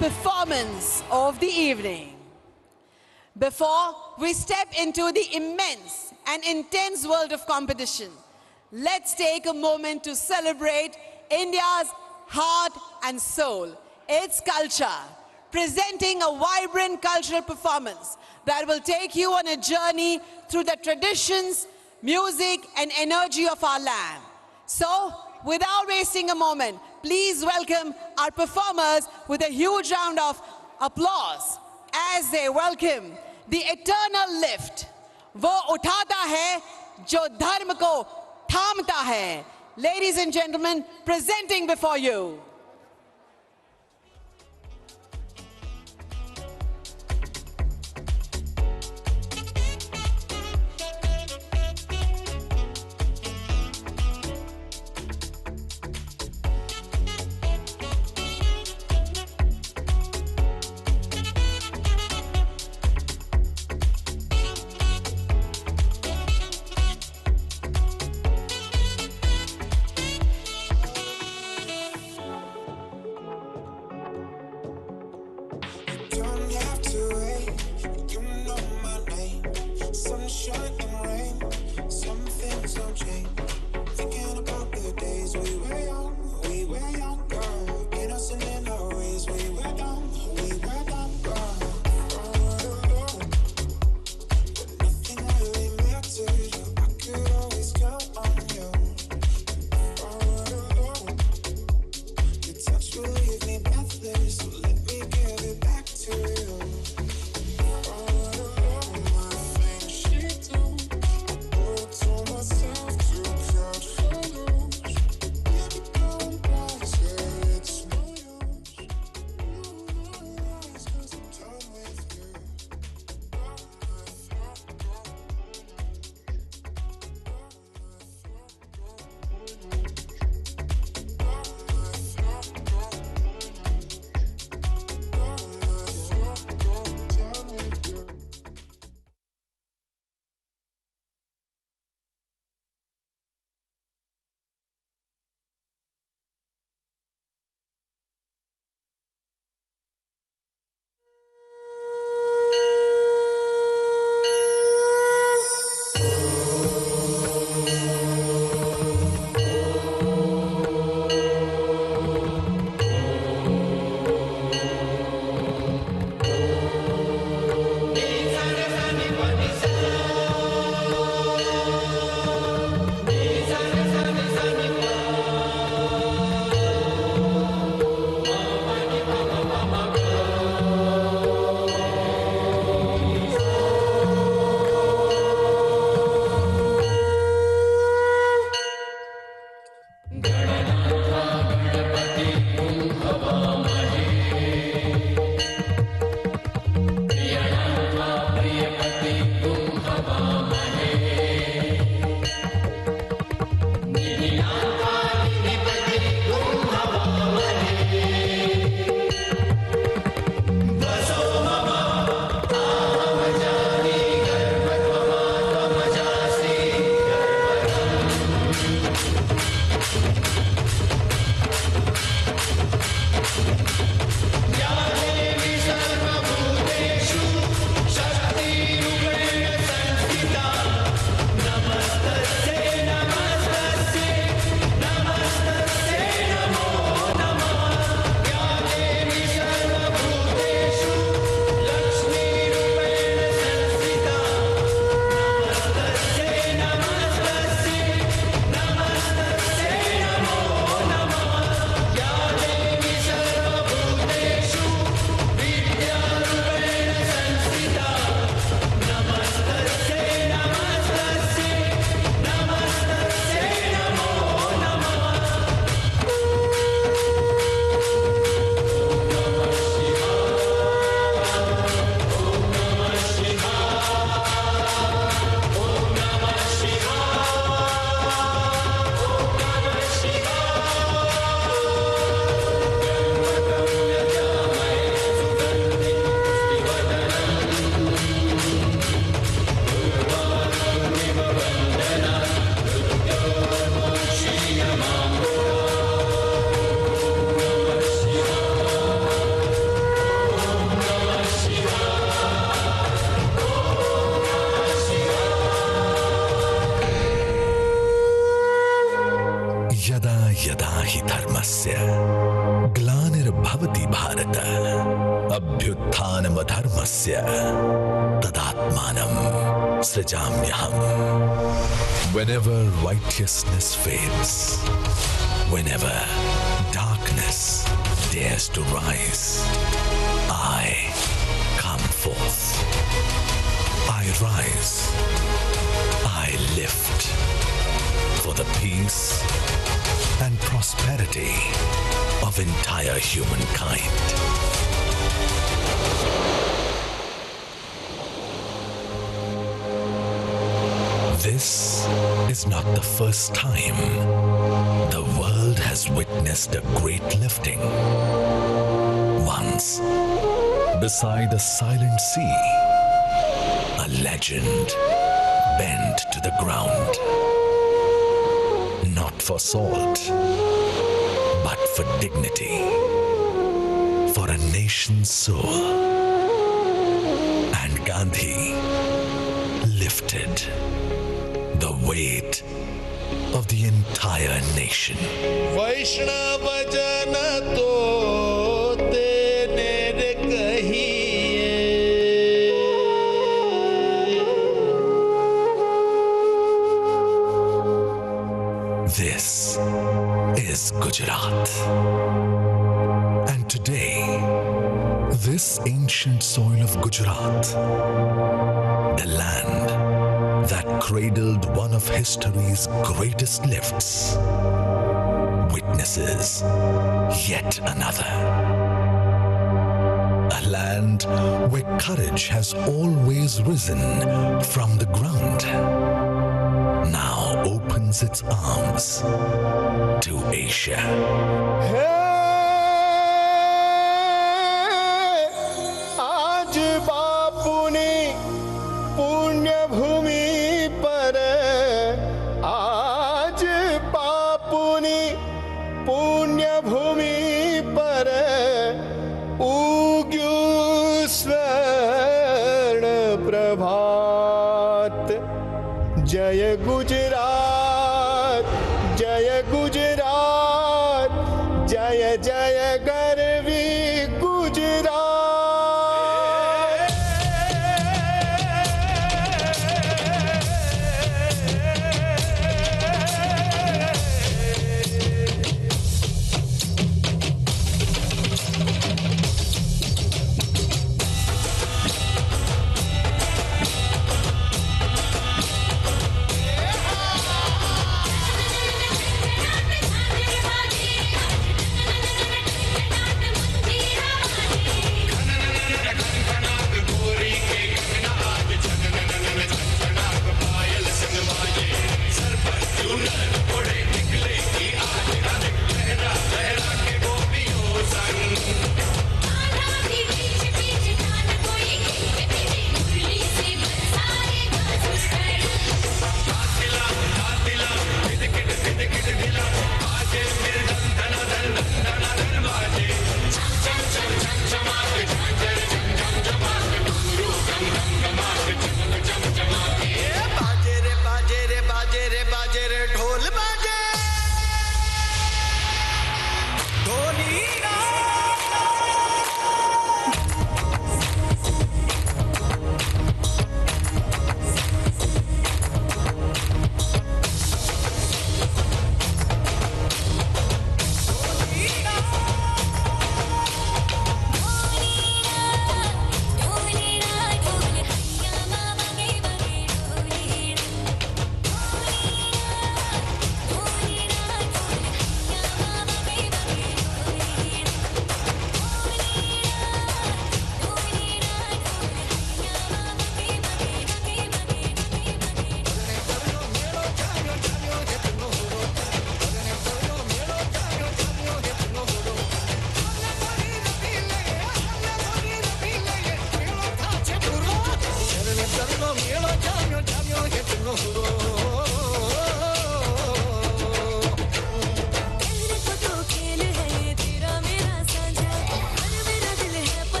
performance of the evening. Before we step into the immense and intense world of competition, let's take a moment to celebrate India's heart and soul, its culture, presenting a vibrant cultural performance that will take you on a journey through the traditions, music, and energy of our land. So, without wasting a moment, please welcome our performers with a huge round of applause as they welcome the eternal lift. वो उठाता है जो धर्म को थामता है. Ladies and gentlemen, presenting before you. Don't have to wait, you know my name. Sunshine and rain, some things don't change. Thinking about the days we were younger, innocent in our ways. We were dumb, forward alone, but nothing really mattered. I could always count on you. Forward alone, your touch will leave me breathless, so let me give it back to you. Forward alone, my things she do, I told myself to count for those. Baby, don't rise, yeah, it's no use. You realize 'cause I'm done with you. यदा यदा हि धर्मस्य ग्लानिर्भवति Bharat अभ्युत्थानमधर्मस्य तदात्मानं सृजाम्यहम्. Whenever righteousness fades, whenever darkness dares to rise, I come forth. I rise. I lift for the peace and prosperity of entire humankind. This is not the first time the world has witnessed a great lifting. Once, beside the silent sea, a legend bent to the ground. Not for salt, but for dignity, for a nation's soul. And Gandhi lifted the weight of the entire nation. वैष्णव जन तो तेने रे कहिए. This is Gujarat. And today, this ancient soil of Gujarat, the land that cradled one of history's greatest lifts, witnesses yet another. A land where courage has always risen from the ground, now opens its arms to Asia. आज बापुनी पुण्य भूमि पर, आज बापुनी पुण्य भूमि पर उग्यो स्वर्ण प्रभात. जय गुजरात, जय गुजरात, जय जय गर्वी गुजरात.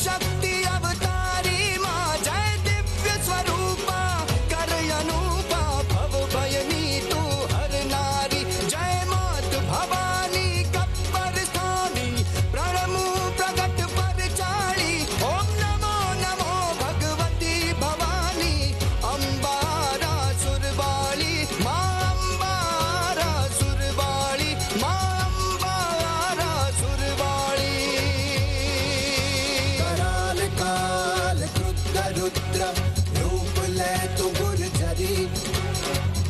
शक्ति अवतारी माँ जय दिव्य स्वरूपा कर अनूपा भव भयनी तू हर नारी जय मात भवानी कप्पर स्थानी प्रणमु प्रगट पर चाड़ी ओम नमो नमो भगवती भवानी अम्बारा सुरबाली माँ अम्बारा सुरबाली माँ अम्बारा सुरबाली कराल काल क्रुद्ध रुद्र रूप ले तू गुर्जरी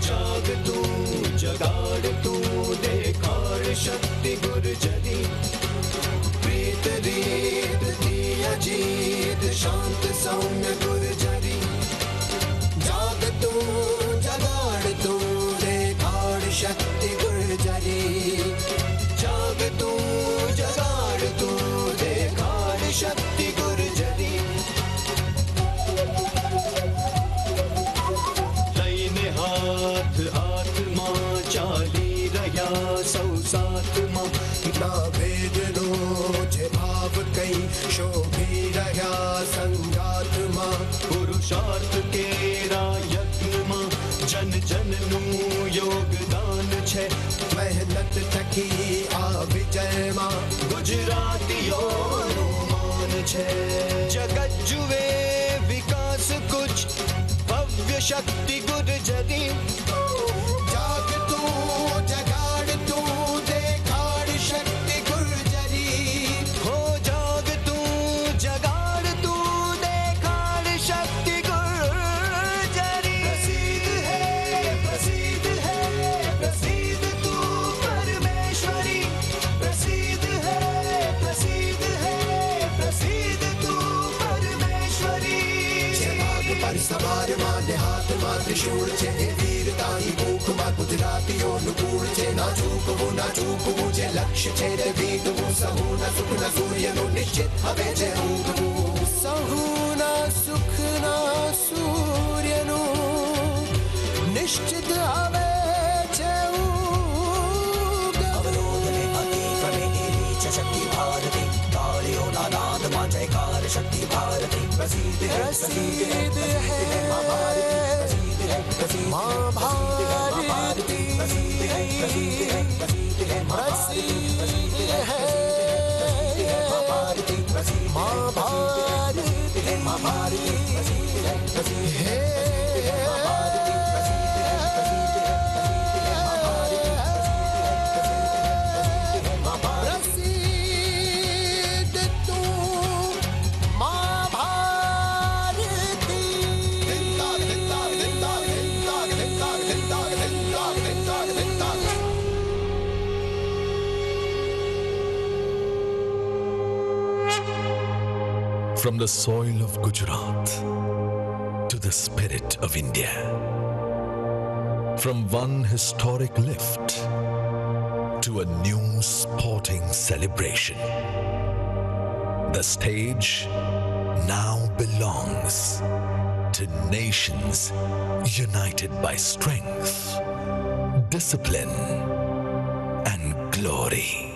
जाग तू जगाड़ तू देखाड़ शक्ति गुर्जरी प्रीत रीत थी अजीत शांत सौम्य गुर्जरी जाग तू जगाड़ तू देखाड़ शक्ति गुर्जरी जाग तू जगाड़ तू देखाड़ शक्ति गुर्जरी लईने हाथ आत्मा चाली रया सौ सात्मा ना भेद रोज भाव कई शोभी रया संगात्मा पुरुषार्थ केरा यज्ञ में जन जन नु योगदान छे मेहनत थकी आ विजय मां गुजरातीओ नु मान छे जगत जुए विकास कुछ भव्य शक्ति गुर्जरी जाग तू जगाड़ तू देखाड़ शक्ति गुर्जरी हो जाग तू जगाड़ तू देखाड़ शक्ति गुर्जरी प्रसिद्ध है प्रसिद्ध तू परमेश्वरी प्रसिद्ध है प्रसिद्ध तू परमेश्वरी भाग पर सवार माने हाथ मां त्रिशूल छे वीरता ही भूख मां गुजरातीओ नुकूળ છે ના ચૂકવું જે લક્ષ્ય છે રે વીગવું સહુના સુખના સૂર્યનું નિશ્ચિત હવે છે ઉગવું સહુના સુખના સૂર્યનું નિશ્ચિત હવે છે અવરોધને અતિક્રમે એવી છે શક્તિ ભારતી તાળીઓના નાદમાં જયકાર શક્તિ ભારતી પ્રસિદ્ધ है मां भारती मां भारती प्रसिद्ध है मां भारती मां भारती मां भारती प्रसिद्ध है From the soil of Gujarat to the spirit of India, from one historic lift to a new sporting celebration, the stage now belongs to nations united by strength, discipline, and glory.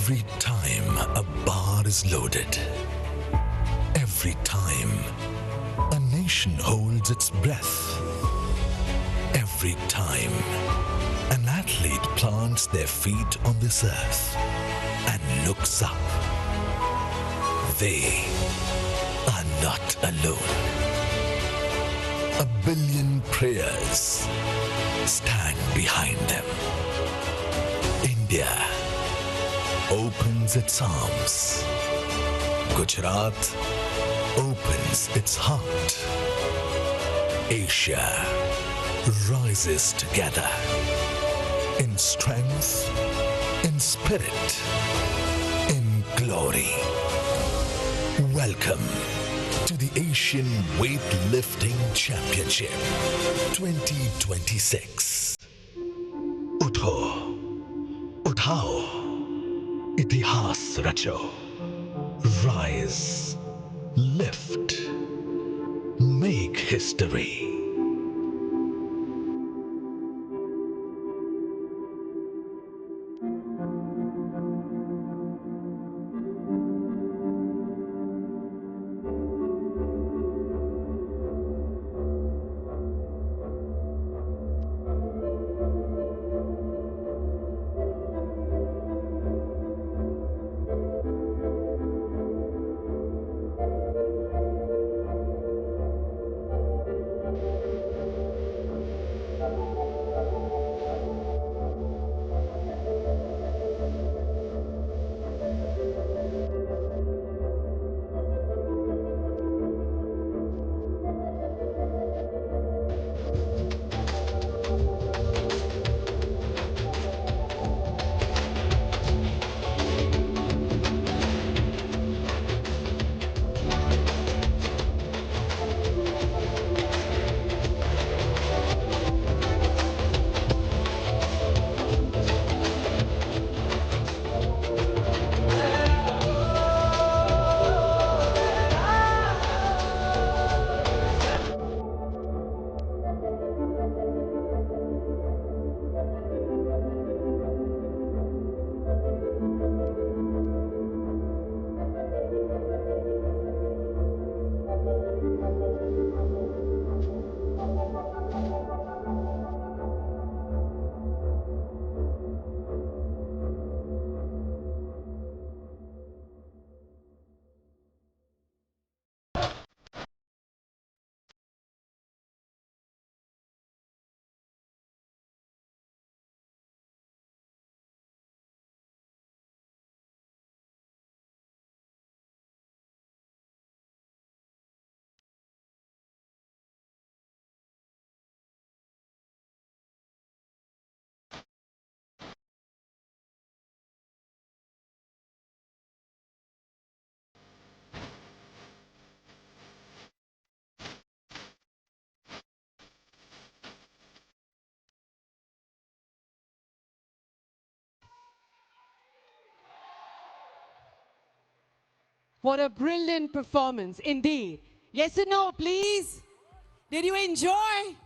Every time a bar is loaded, every time a nation holds its breath, every time an athlete plants their feet on this earth and looks up, they are not alone. A billion prayers stand behind them. India opens its arms. Gujarat opens its heart. Asia rises together in strength, in spirit, in glory. Welcome to the Asian Weightlifting Championship 2026. उठो, उठाओ, इतिहास रचो. Rise, lift, make history. What a brilliant performance, indeed. Yes or no, please? Did you enjoy?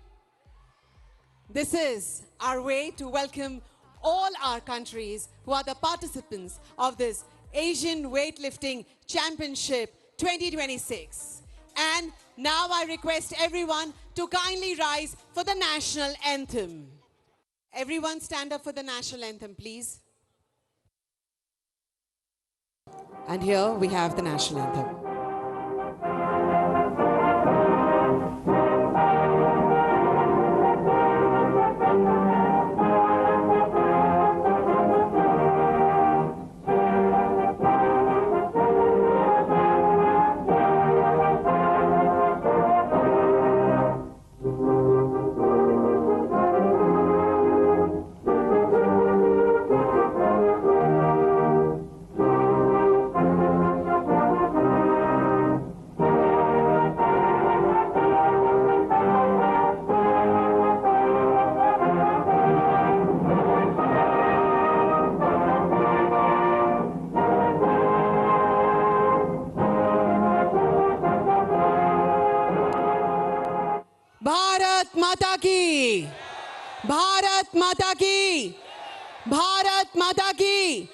This is our way to welcome all our countries who are the participants of this Asian Weightlifting Championship 2026. And now I request everyone to kindly rise for the national anthem. Everyone stand up for the national anthem, please. And here we have the national anthem. Bharat माता की, भारत माता की, भारत माता की.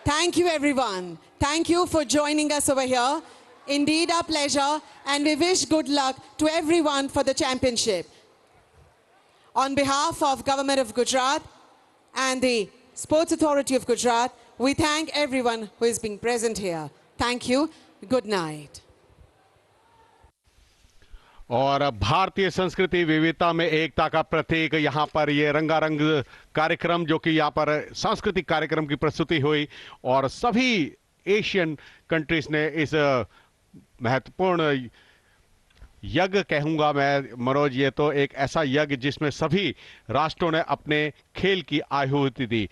Thank you, everyone. Thank you for joining us over here. Indeed, our pleasure, and we wish good luck to everyone for the championship. On behalf of Government of Gujarat and the Sports Authority of Gujarat, we thank everyone who is being present here. Thank you. Good night. और भारतीय संस्कृति विविधता में एकता का प्रतीक यहाँ पर ये रंगारंग कार्यक्रम, जो कि यहाँ पर सांस्कृतिक कार्यक्रम की प्रस्तुति हुई और सभी एशियन कंट्रीज ने इस महत्वपूर्ण यज्ञ, कहूंगा मैं मनोज, ये तो एक ऐसा यज्ञ जिसमें सभी राष्ट्रों ने अपने खेल की आहुति दी।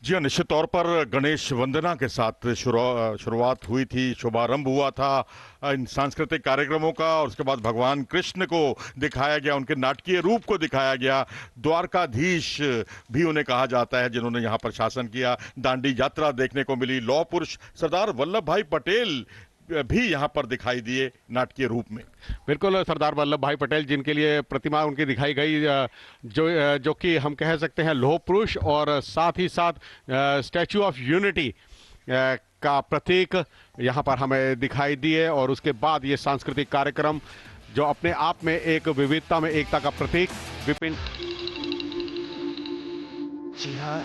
जी हाँ, निश्चित तौर पर गणेश वंदना के साथ शुरुआत हुई थी, शुभारंभ हुआ था इन सांस्कृतिक कार्यक्रमों का, और उसके बाद भगवान कृष्ण को दिखाया गया, उनके नाटकीय रूप को दिखाया गया। द्वारकाधीश भी उन्हें कहा जाता है जिन्होंने यहाँ पर शासन किया। दांडी यात्रा देखने को मिली। लौह पुरुष सरदार वल्लभ भाई पटेल भी यहाँ पर दिखाई दिए नाटकीय रूप में। बिल्कुल, सरदार वल्लभ भाई पटेल जिनके लिए प्रतिमा उनकी दिखाई गई, जो कि हम कह सकते हैं लौह पुरुष और साथ ही साथ स्टैचू ऑफ यूनिटी का प्रतीक यहाँ पर हमें दिखाई दिए। और उसके बाद ये सांस्कृतिक कार्यक्रम जो अपने आप में एक विविधता में एकता का प्रतीक। विपिन जी हाँ,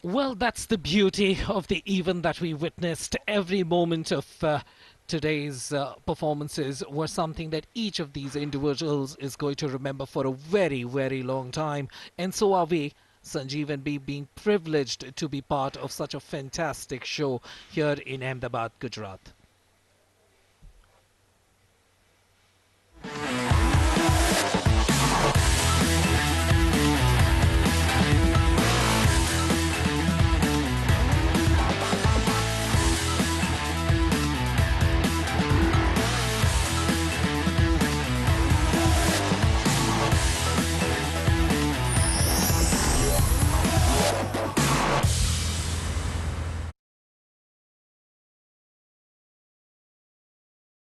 well, that's the beauty of the event that we witnessed. Every moment of today's performances were something that each of these individuals is going to remember for a very, very long time. And so are we, Sanjeev and B, being privileged to be part of such a fantastic show here in Ahmedabad, Gujarat.